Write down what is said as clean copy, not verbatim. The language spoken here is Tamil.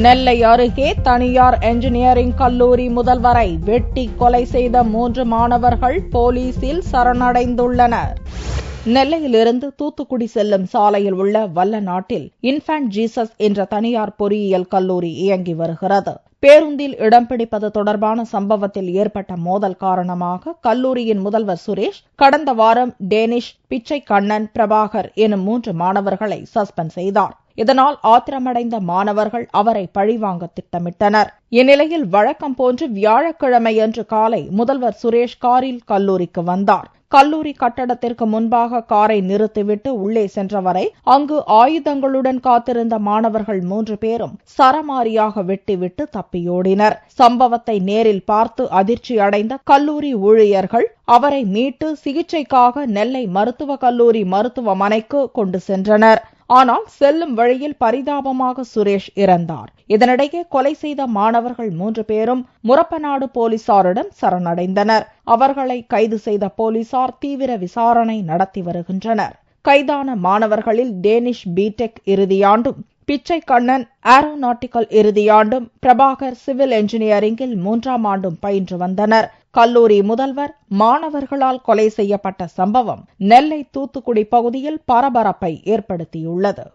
நெல்லை அருகே தனியார் என்ஜினியரிங் கல்லூரி முதல்வரை வெட்டி கொலை செய்த 3 மாணவர்கள் போலீசில் சரணடைந்துள்ளனர். நெல்லையிலிருந்து தூத்துக்குடி செல்லும் சாலையில் உள்ள வல்லநாட்டில் இன்ஃபன்ட் ஜீசஸ் என்ற தனியார் பொறியியல் கல்லூரி இயங்கி வருகிறது. பேருந்தில் இடம் பிடிப்பது தொடர்பான சம்பவத்தில் ஏற்பட்ட மோதல் காரணமாக கல்லூரியின் முதல்வர் சுரேஷ் கடந்த வாரம் டேனிஷ், பிச்சை கண்ணன், பிரபாகர் எனும் 3 மாணவர்களை சஸ்பெண்ட் செய்தார். இதனால் ஆத்திரமடைந்த மாணவர்கள் அவரை பழிவாங்க திட்டமிட்டனர். இந்நிலையில் வழக்கம் போன்று வியாழக்கிழமையன்று காலை முதல்வர் சுரேஷ் காரில் கல்லூரிக்கு வந்தார். கல்லூரி கட்டடத்திற்கு முன்பாக காரை நிறுத்திவிட்டு உள்ளே சென்றவரை அங்கு ஆயுதங்களுடன் காத்திருந்த மாணவர்கள் 3 பேரும் சரமாரியாக வெட்டிவிட்டு தப்பியோடினர். சம்பவத்தை நேரில் பார்த்து அதிர்ச்சி அடைந்த கல்லூரி ஊழியர்கள் அவரை மீட்டு சிகிச்சைக்காக நெல்லை மருத்துவக் கல்லூரி மருத்துவமனைக்கு கொண்டு சென்றனர். ஆனால் செல்லும் வழியில் பரிதாபமாக சுரேஷ் இறந்தார். இதனிடையே கொலை செய்த மாணவர்கள் 3 பேரும் முரப்பநாடு போலீசாரிடம் சரணடைந்தனர். அவர்களை கைது செய்த போலீசார் தீவிர விசாரணை நடத்தி வருகின்றனர். கைதான மாணவர்களில் டேனிஷ் பிடெக் இறுதியாண்டும், பிச்சை கண்ணன் ஏரோநாட்டிக்கல் இறுதியாண்டும், பிரபாகர் சிவில் என்ஜினியரிங்கில் 3ஆம் ஆண்டும் பயின்று வந்தனர். கல்லூரி முதல்வர் மாணவர்களால் கொலை செய்யப்பட்ட சம்பவம் நெல்லை, தூத்துக்குடி பகுதியில் பரபரப்பை ஏற்படுத்தியுள்ளது.